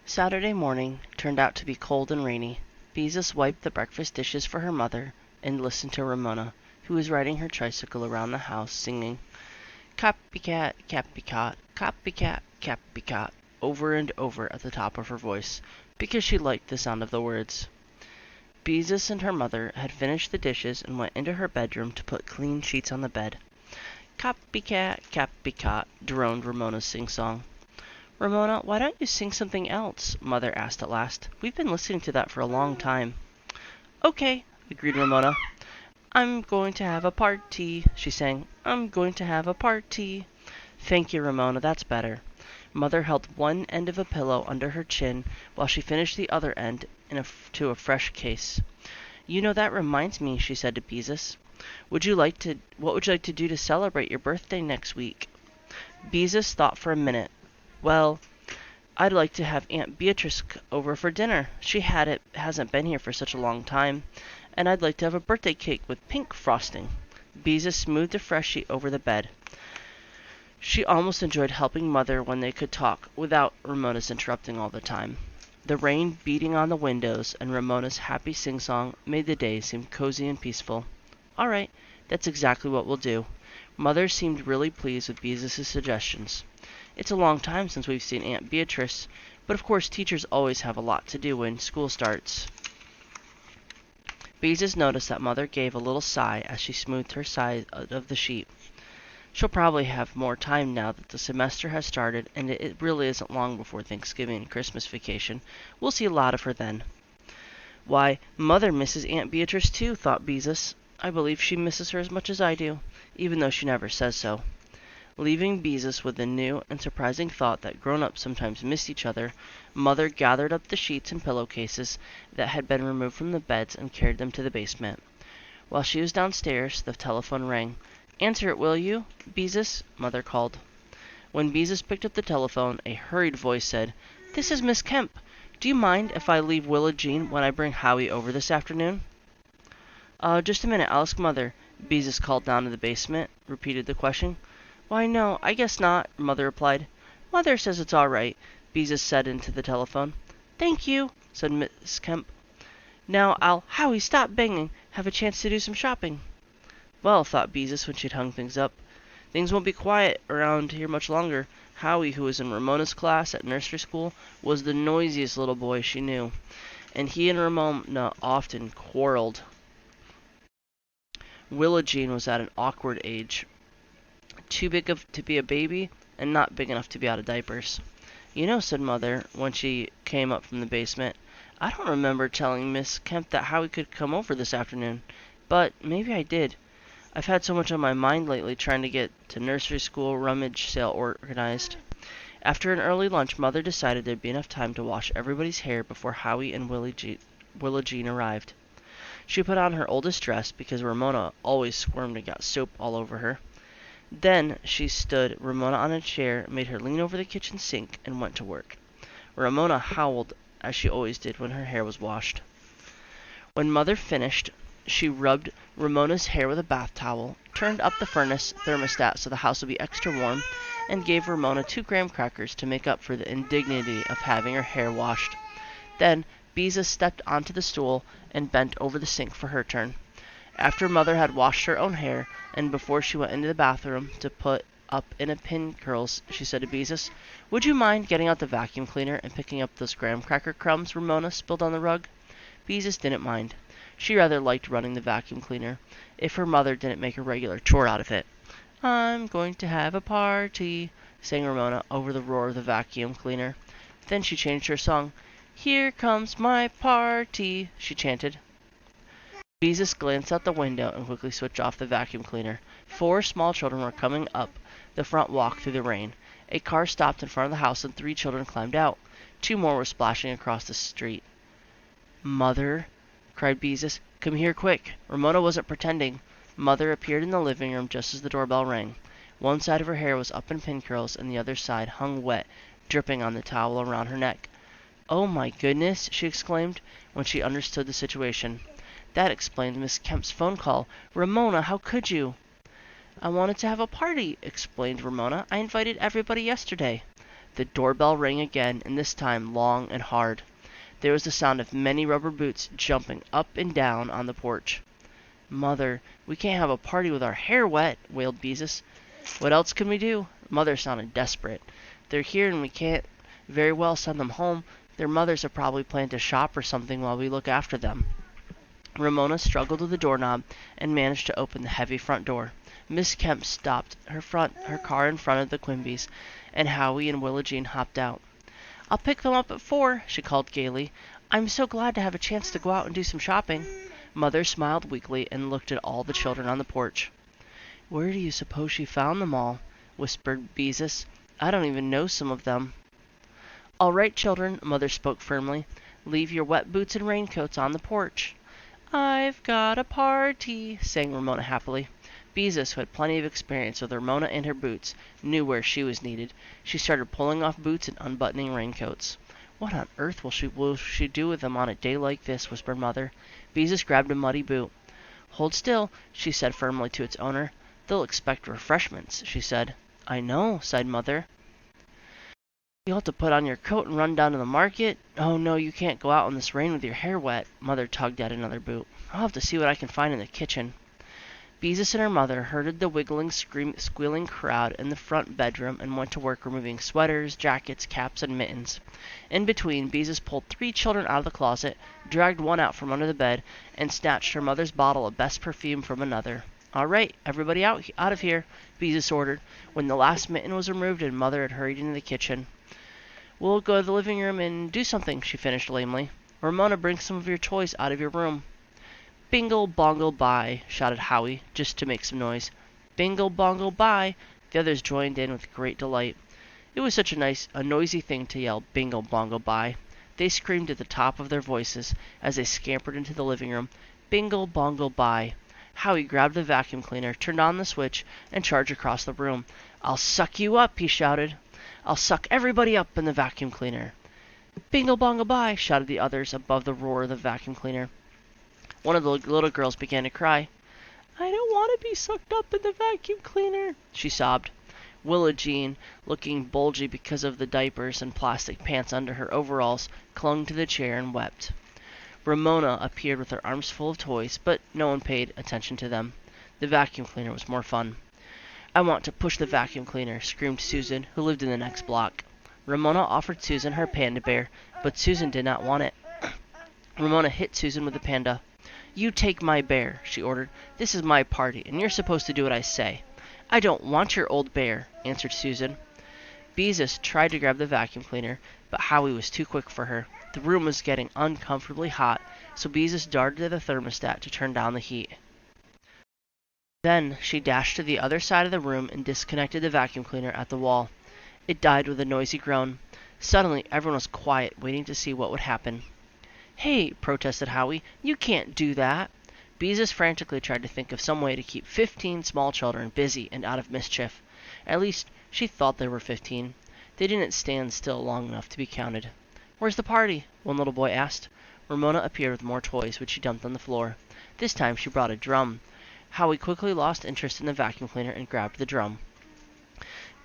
Saturday morning turned out to be cold and rainy. Beezus wiped the breakfast dishes for her mother and listened to Ramona, who was riding her tricycle around the house singing "Copycat, copycat, copycat, copycat" over and over at the top of her voice, because she liked the sound of the words. Beezus and her mother had finished the dishes and went into her bedroom to put clean sheets on the bed. "Copycat, copycat," droned Ramona's sing-song. "Ramona, why don't you sing something else?" Mother asked at last. "We've been listening to that for a long time." "Okay," agreed Ramona. "I'm going to have a party," she sang. "I'm going to have a party." "Thank you, Ramona, that's better." Mother held one end of a pillow under her chin while she finished the other end to a fresh case. "You know, that reminds me," she said to Beezus. What would you like to do to celebrate your birthday next week?" Beezus thought for a minute. "Well, I'd like to have Aunt Beatrice over for dinner. She hasn't been here for such a long time. And I'd like to have a birthday cake with pink frosting." Beezus smoothed a fresh sheet over the bed. She almost enjoyed helping Mother when they could talk, without Ramona's interrupting all the time. The rain beating on the windows and Ramona's happy sing-song made the day seem cozy and peaceful. "All right, that's exactly what we'll do." Mother seemed really pleased with Beezus' suggestions. "It's a long time since we've seen Aunt Beatrice, but of course teachers always have a lot to do when school starts." Beezus noticed that Mother gave a little sigh as she smoothed her side of the sheet. "She'll probably have more time now that the semester has started, and it really isn't long before Thanksgiving and Christmas vacation. We'll see a lot of her then." "Why, Mother misses Aunt Beatrice too," thought Beezus. "I believe she misses her as much as I do, even though she never says so." Leaving Beezus with the new and surprising thought that grown-ups sometimes miss each other, Mother gathered up the sheets and pillowcases that had been removed from the beds and carried them to the basement. While she was downstairs, the telephone rang. "Answer it, will you, Beezus?" Mother called. When Beezus picked up the telephone, a hurried voice said, "This is Miss Kemp. Do you mind if I leave Willa Jean when I bring Howie over this afternoon?" Just a minute, I'll ask Mother." Beezus called down to the basement, repeated the question. "Why, no, I guess not," Mother replied. "Mother says it's all right," Beezus said into the telephone. "Thank you," said Miss Kemp. "Now Howie, stop banging. Have a chance to do some shopping." Well, thought Beezus when she'd hung things up, things won't be quiet around here much longer. Howie, who was in Ramona's class at nursery school, was the noisiest little boy she knew, and he and Ramona often quarreled. Willa Jean was at an awkward age, too big to be a baby, and not big enough to be out of diapers. "You know," said Mother, when she came up from the basement, "I don't remember telling Miss Kemp that Howie could come over this afternoon. But maybe I did. I've had so much on my mind lately trying to get to nursery school rummage sale organized." After an early lunch, Mother decided there'd be enough time to wash everybody's hair before Howie and Willa Jean arrived. She put on her oldest dress, because Ramona always squirmed and got soap all over her. Then she stood Ramona on a chair, made her lean over the kitchen sink, and went to work. Ramona howled, as she always did when her hair was washed. When Mother finished, she rubbed Ramona's hair with a bath towel, turned up the furnace thermostat so the house would be extra warm, and gave Ramona 2 graham crackers to make up for the indignity of having her hair washed. Then Beezus stepped onto the stool and bent over the sink for her turn. After Mother had washed her own hair, and before she went into the bathroom to put up in a pin curls, she said to Beezus, "Would you mind getting out the vacuum cleaner and picking up those graham cracker crumbs Ramona spilled on the rug?" Beezus didn't mind. She rather liked running the vacuum cleaner, if her mother didn't make a regular chore out of it. "I'm going to have a party," sang Ramona over the roar of the vacuum cleaner. Then she changed her song. "Here comes my party," she chanted. Beezus glanced out the window and quickly switched off the vacuum cleaner. 4 small children were coming up the front walk through the rain. A car stopped in front of the house and 3 children climbed out. 2 more were splashing across the street. "Mother," cried Beezus, "come here quick." Ramona wasn't pretending. Mother appeared in the living room just as the doorbell rang. One side of her hair was up in pin curls, and the other side hung wet, dripping on the towel around her neck. "Oh my goodness," she exclaimed, when she understood the situation. That explained Miss Kemp's phone call. "Ramona, how could you?" "I wanted to have a party," explained Ramona. "I invited everybody yesterday." The doorbell rang again, and this time long and hard. There was the sound of many rubber boots jumping up and down on the porch. "Mother, we can't have a party with our hair wet," wailed Beezus. "What else can we do?" Mother sounded desperate. "They're here and we can't very well send them home. Their mothers have probably planned to shop or something while we look after them." Ramona struggled with the doorknob and managed to open the heavy front door. Miss Kemp stopped her car in front of the Quimbys, and Howie and Willa Jean hopped out. "I'll pick them up at 4," she called gaily. "I'm so glad to have a chance to go out and do some shopping." Mother smiled weakly and looked at all the children on the porch. "Where do you suppose she found them all?" whispered Beezus. "I don't even know some of them." "All right, children," Mother spoke firmly. "Leave your wet boots and raincoats on the porch." "I've got a party," sang Ramona happily. Beezus, who had plenty of experience with Ramona and her boots, knew where she was needed. She started pulling off boots and unbuttoning raincoats. "What on earth will she do with them on a day like this?" whispered Mother. Beezus grabbed a muddy boot. "Hold still," she said firmly to its owner. "They'll expect refreshments," she said. "I know," sighed Mother. "You'll have to put on your coat and run down to the market." "Oh, no, you can't go out in this rain with your hair wet." Mother tugged at another boot. "I'll have to see what I can find in the kitchen." Beezus and her mother herded the wiggling, squealing crowd in the front bedroom and went to work removing sweaters, jackets, caps, and mittens. In between, Beezus pulled 3 children out of the closet, dragged one out from under the bed, and snatched her mother's bottle of best perfume from another. "All right, everybody out of here," Beezus ordered, when the last mitten was removed and Mother had hurried into the kitchen. "We'll go to the living room and do something," she finished lamely. "Ramona, bring some of your toys out of your room." "Bingle bongle bye," shouted Howie, just to make some noise. "Bingle bongle bye." The others joined in with great delight. It was such a noisy thing to yell "Bingle bongle bye." They screamed at the top of their voices as they scampered into the living room. "Bingle bongle bye." Howie grabbed the vacuum cleaner, turned on the switch, and charged across the room. "I'll suck you up," he shouted. "I'll suck everybody up in the vacuum cleaner." "Bingle bongle bye," shouted the others above the roar of the vacuum cleaner. One of the little girls began to cry. "I don't want to be sucked up in the vacuum cleaner," she sobbed. Willa Jean, looking bulgy because of the diapers and plastic pants under her overalls, clung to the chair and wept. Ramona appeared with her arms full of toys, but no one paid attention to them. The vacuum cleaner was more fun. "I want to push the vacuum cleaner," screamed Susan, who lived in the next block. Ramona offered Susan her panda bear, but Susan did not want it. Ramona hit Susan with the panda. "You take my bear," she ordered. "This is my party, and you're supposed to do what I say." "I don't want your old bear," answered Susan. Beezus tried to grab the vacuum cleaner, but Howie was too quick for her. The room was getting uncomfortably hot, so Beezus darted to the thermostat to turn down the heat. Then she dashed to the other side of the room and disconnected the vacuum cleaner at the wall. It died with a noisy groan. Suddenly, everyone was quiet, waiting to see what would happen. "Hey," protested Howie, "you can't do that." Beezus frantically tried to think of some way to keep 15 small children busy and out of mischief. At least, she thought there were 15. They didn't stand still long enough to be counted. "Where's the party?" one little boy asked. Ramona appeared with more toys, which she dumped on the floor. This time she brought a drum. Howie quickly lost interest in the vacuum cleaner and grabbed the drum.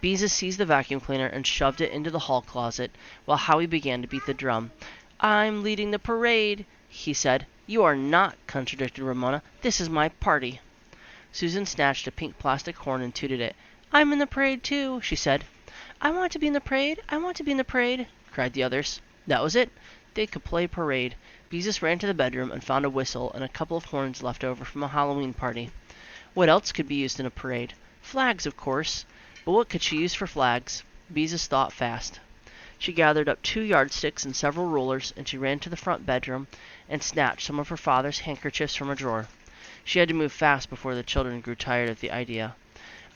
Beezus seized the vacuum cleaner and shoved it into the hall closet, while Howie began to beat the drum. "I'm leading the parade," he said. "You are not," contradicted Ramona. "This is my party." Susan snatched a pink plastic horn and tooted it. "I'm in the parade, too," she said. "I want to be in the parade. I want to be in the parade," cried the others. That was it. They could play parade. Beezus ran to the bedroom and found a whistle and a couple of horns left over from a Halloween party. What else could be used in a parade? Flags, of course. But what could she use for flags? Beezus thought fast. She gathered up 2 yardsticks and several rulers, and she ran to the front bedroom and snatched some of her father's handkerchiefs from a drawer. She had to move fast before the children grew tired of the idea.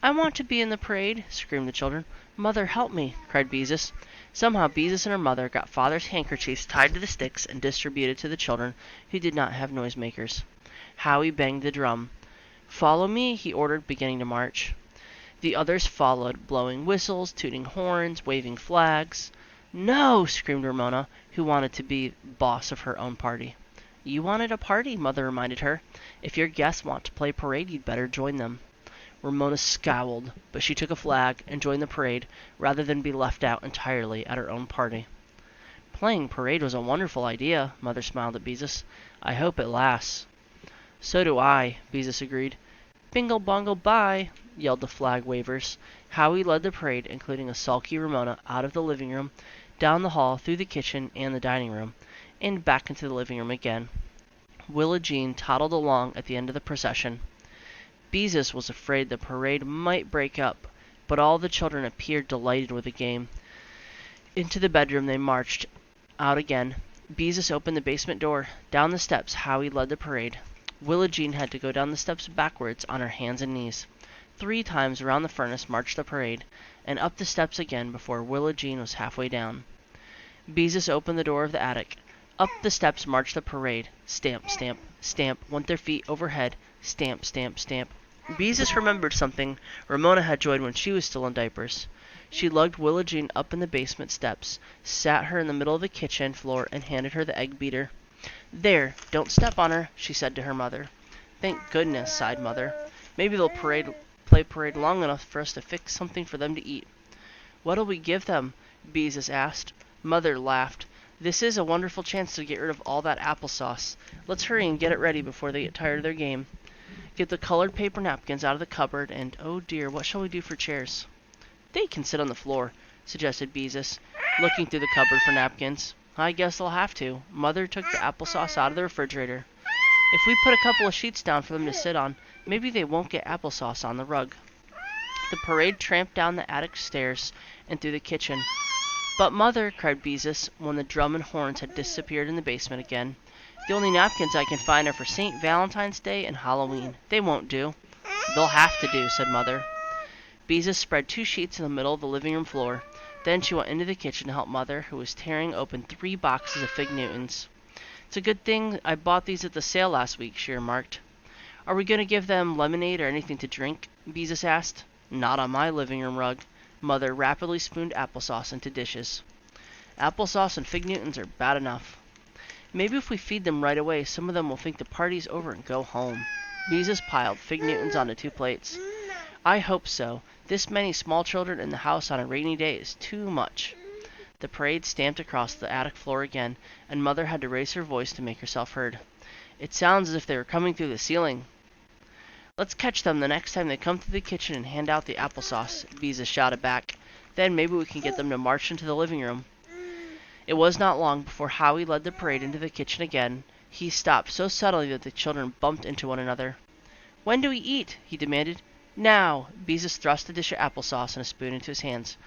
"I want to be in the parade," screamed the children. "Mother, help me," cried Beezus. Somehow Beezus and her mother got father's handkerchiefs tied to the sticks and distributed to the children who did not have noisemakers. Howie banged the drum. "Follow me," he ordered, beginning to march. The others followed, blowing whistles, tooting horns, waving flags. "No!" screamed Ramona, who wanted to be boss of her own party. "You wanted a party," Mother reminded her. "If your guests want to play parade, you'd better join them." Ramona scowled, but she took a flag and joined the parade rather than be left out entirely at her own party. Playing parade was a wonderful idea, Mother smiled at Beezus. I hope it lasts. So do I, Beezus agreed. Bingle bongle bye, yelled the flag wavers. Howie led the parade, including a sulky Ramona, out of the living room, down the hall, through the kitchen and the dining room, and back into the living room again. Willa Jean toddled along at the end of the procession. Beezus was afraid the parade might break up, but all the children appeared delighted with the game. Into the bedroom they marched out again. Beezus opened the basement door. Down the steps, Howie led the parade. Willa Jean had to go down the steps backwards on her hands and knees. 3 times around the furnace marched the parade, and up the steps again before Willa Jean was halfway down. Beezus opened the door of the attic. Up the steps marched the parade. Stamp, stamp, stamp, went their feet overhead. Stamp, stamp, stamp. Beezus remembered something Ramona had joined when she was still in diapers. She lugged Willa Jean up in the basement steps, sat her in the middle of the kitchen floor, and handed her the egg beater. There, don't step on her, she said to her mother. Thank goodness, sighed Mother. Maybe they'll play parade long enough for us to fix something for them to eat. What'll we give them? Beezus asked. Mother laughed. This is a wonderful chance to get rid of all that applesauce. Let's hurry and get it ready before they get tired of their game. Get the colored paper napkins out of the cupboard, and, oh dear, what shall we do for chairs? They can sit on the floor, suggested Beezus, looking through the cupboard for napkins. I guess they'll have to. Mother took the applesauce out of the refrigerator. If we put a couple of sheets down for them to sit on, maybe they won't get applesauce on the rug. The parade tramped down the attic stairs and through the kitchen. But Mother, cried Beezus, when the drum and horns had disappeared in the basement again. The only napkins I can find are for St. Valentine's Day and Halloween. They won't do. They'll have to do, said Mother. Beezus spread 2 sheets in the middle of the living room floor. Then she went into the kitchen to help Mother, who was tearing open 3 boxes of Fig Newtons. It's a good thing I bought these at the sale last week, she remarked. Are we going to give them lemonade or anything to drink? Beezus asked. Not on my living room rug. Mother rapidly spooned applesauce into dishes. Applesauce and Fig Newtons are bad enough. Maybe if we feed them right away, some of them will think the party's over and go home. Beezus piled Fig Newtons onto 2 plates. I hope so. This many small children in the house on a rainy day is too much. The parade stamped across the attic floor again, and Mother had to raise her voice to make herself heard. It sounds as if they were coming through the ceiling. Let's catch them the next time they come through the kitchen and hand out the applesauce, Beezus shouted back. Then maybe we can get them to march into the living room. It was not long before Howie led the parade into the kitchen again. He stopped so suddenly that the children bumped into one another. When do we eat? He demanded. Now! Beezus thrust a dish of applesauce and a spoon into his hands.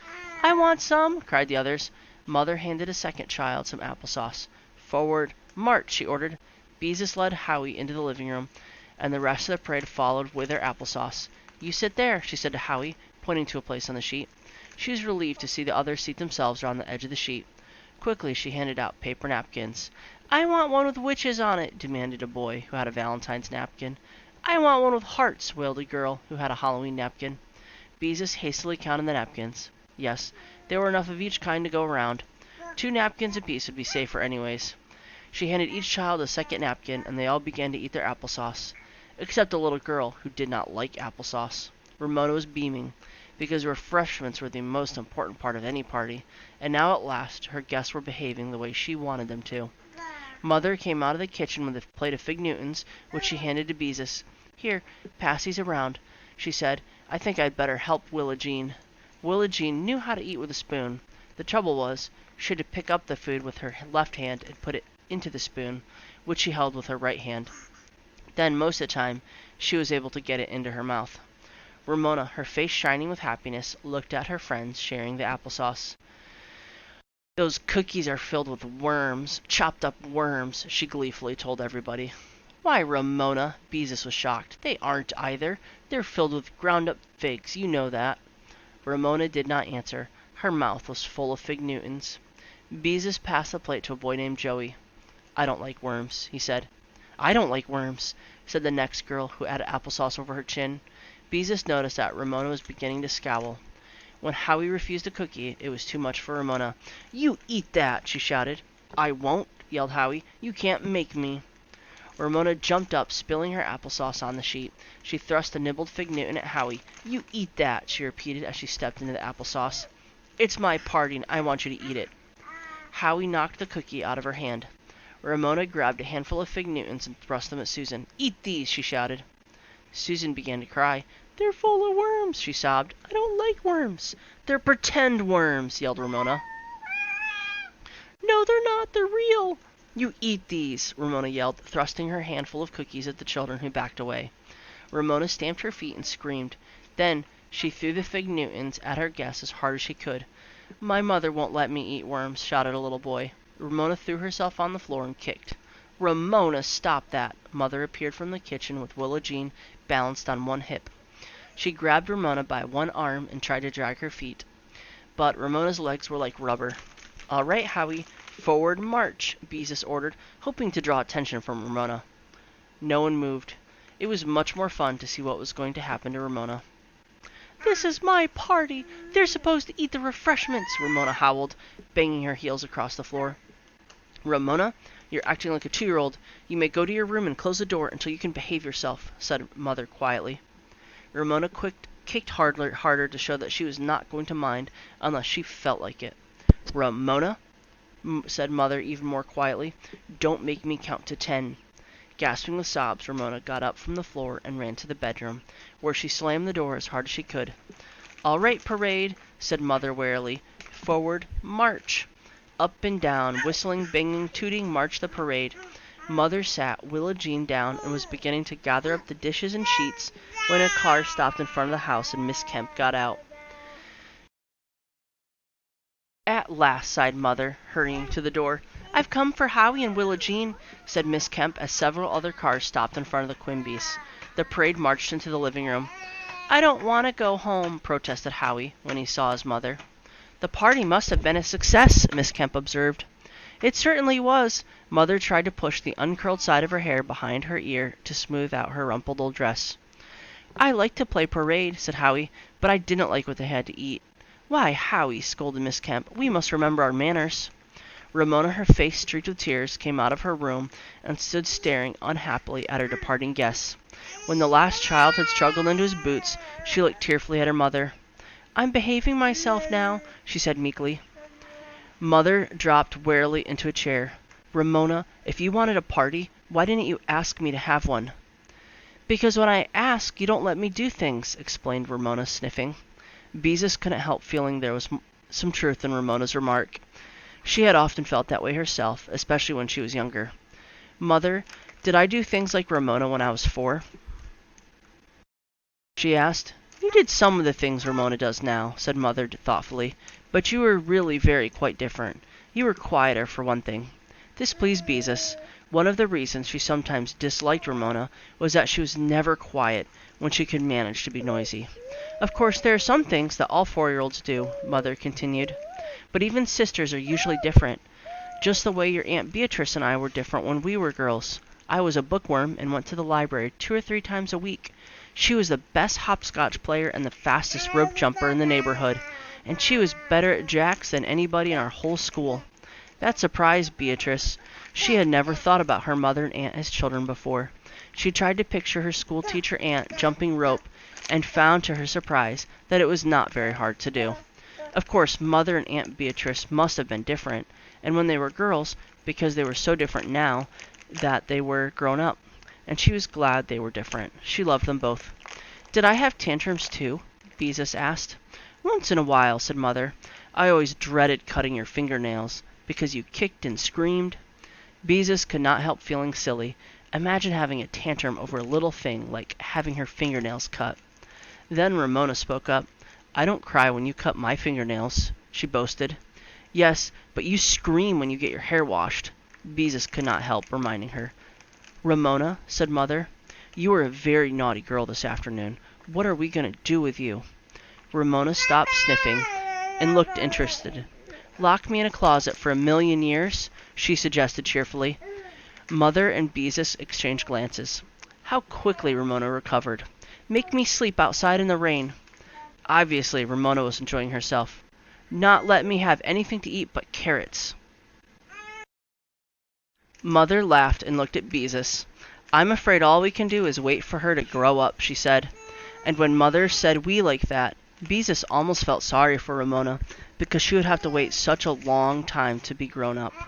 I want some! Cried the others. Mother handed a second child some applesauce. Forward! March! She ordered. Beezus led Howie into the living room, and the rest of the parade followed with their applesauce. You sit there, she said to Howie, pointing to a place on the sheet. She was relieved to see the others seat themselves around the edge of the sheet. Quickly she handed out paper napkins. I want one with witches on it, demanded a boy who had a Valentine's napkin. I want one with hearts, wailed a girl who had a Halloween napkin. Beezus hastily counted the napkins. Yes, there were enough of each kind to go around. 2 napkins apiece would be safer anyways. She handed each child a second napkin, and they all began to eat their applesauce, except a little girl who did not like applesauce. Ramona was beaming, because refreshments were the most important part of any party, and now at last her guests were behaving the way she wanted them to. Mother came out of the kitchen with a plate of Fig Newtons, which she handed to Beezus. Here, pass these around, she said. I think I'd better help Willa Jean. Willa Jean knew how to eat with a spoon. The trouble was, she had to pick up the food with her left hand and put it into the spoon, which she held with her right hand. Then, most of the time, she was able to get it into her mouth. Ramona, her face shining with happiness, looked at her friends sharing the applesauce. Those cookies are filled with worms, chopped up worms, she gleefully told everybody. Why, Ramona, Beezus was shocked. They aren't either. They're filled with ground-up figs, you know that. Ramona did not answer. Her mouth was full of Fig Newtons. Beezus passed the plate to a boy named Joey. I don't like worms, he said. I don't like worms, said the next girl, who had applesauce over her chin. Beezus noticed that Ramona was beginning to scowl. When Howie refused a cookie, it was too much for Ramona. You eat that, she shouted. I won't, yelled Howie. You can't make me. Ramona jumped up, spilling her applesauce on the sheet. She thrust a nibbled fig Newton at Howie. "You eat that," she repeated as she stepped into the applesauce. "It's my party, and I want you to eat it." Howie knocked the cookie out of her hand. Ramona grabbed a handful of fig Newtons and thrust them at Susan. "Eat these," she shouted. Susan began to cry. "They're full of worms," she sobbed. "I don't like worms." "They're pretend worms," yelled Ramona. "No, they're not. They're real." "You eat these," Ramona yelled, thrusting her handful of cookies at the children, who backed away. Ramona stamped her feet and screamed. Then she threw the fig Newtons at her guests as hard as she could. "My mother won't let me eat worms," shouted a little boy. Ramona threw herself on the floor and kicked. "Ramona, stop that!" Mother appeared from the kitchen with Willa Jean balanced on one hip. She grabbed Ramona by one arm and tried to drag her feet, but Ramona's legs were like rubber. "All right, Howie, forward march," Beezus ordered, hoping to draw attention from Ramona. No one moved. It was much more fun to see what was going to happen to Ramona. "This is my party. They're supposed to eat the refreshments," Ramona howled, banging her heels across the floor. "Ramona, you're acting like a 2-year-old. You may go to your room and close the door until you can behave yourself," said Mother quietly. Ramona kicked harder to show that she was not going to mind unless she felt like it. "Ramona," said Mother even more quietly, "don't make me count to 10. Gasping with sobs, Ramona got up from the floor and ran to the bedroom, where she slammed the door as hard as she could. "All right, parade," said Mother wearily. "Forward, march." Up and down, whistling, banging, tooting, marched the parade. Mother sat Willa Jean down and was beginning to gather up the dishes and sheets when a car stopped in front of the house and Miss Kemp got out. "At last," sighed Mother, hurrying to the door. "I've come for Howie and Willa Jean," said Miss Kemp as several other cars stopped in front of the Quimbys. The parade marched into the living room. "I don't want to go home," protested Howie when he saw his mother. "The party must have been a success," Miss Kemp observed. "It certainly was." Mother tried to push the uncurled side of her hair behind her ear to smooth out her rumpled old dress. "I liked to play parade," said Howie, "but I didn't like what they had to eat." "Why, Howie," scolded Miss Kemp, "we must remember our manners." Ramona, her face streaked with tears, came out of her room and stood staring unhappily at her departing guests. When the last child had struggled into his boots, she looked tearfully at her mother. "I'm behaving myself now," she said meekly. Mother dropped wearily into a chair. "Ramona, if you wanted a party, why didn't you ask me to have one?" "Because when I ask, you don't let me do things," explained Ramona, sniffing. Beezus couldn't help feeling there was some truth in Ramona's remark. She had often felt that way herself, especially when she was younger. "Mother, did I do things like Ramona when I was 4? She asked. "You did some of the things Ramona does now," said Mother thoughtfully, "but you were really quite different. You were quieter, for one thing." This pleased Beezus. One of the reasons she sometimes disliked Ramona was that she was never quiet when she could manage to be noisy. "Of course, there are some things that all 4-year-olds do," Mother continued, "but even sisters are usually different, just the way your Aunt Beatrice and I were different when we were girls. I was a bookworm and went to the library 2 or 3 times a week. She was the best hopscotch player and the fastest rope jumper in the neighborhood, and she was better at jacks than anybody in our whole school." That surprised Beatrice. She had never thought about her mother and aunt as children before. She tried to picture her school teacher aunt jumping rope, and found to her surprise that it was not very hard to do. Of course, Mother and Aunt Beatrice must have been different, and when they were girls, because they were so different now that they were grown up. And she was glad they were different. She loved them both. "Did I have tantrums too?" Beezus asked. "Once in a while," said Mother. "I always dreaded cutting your fingernails, because you kicked and screamed." Beezus could not help feeling silly. Imagine having a tantrum over a little thing like having her fingernails cut. Then Ramona spoke up. "I don't cry when you cut my fingernails," she boasted. "Yes, but you scream when you get your hair washed," Beezus could not help reminding her. "Ramona," said Mother, "you were a very naughty girl this afternoon. What are we going to do with you?" Ramona stopped sniffing and looked interested. "Lock me in a closet for 1,000,000 years," she suggested cheerfully. Mother and Beezus exchanged glances. How quickly Ramona recovered. "Make me sleep outside in the rain." Obviously, Ramona was enjoying herself. "Not let me have anything to eat but carrots." Mother laughed and looked at Beezus. "I'm afraid all we can do is wait for her to grow up," she said. And when Mother said "we" like that, Beezus almost felt sorry for Ramona, because she would have to wait such a long time to be grown up.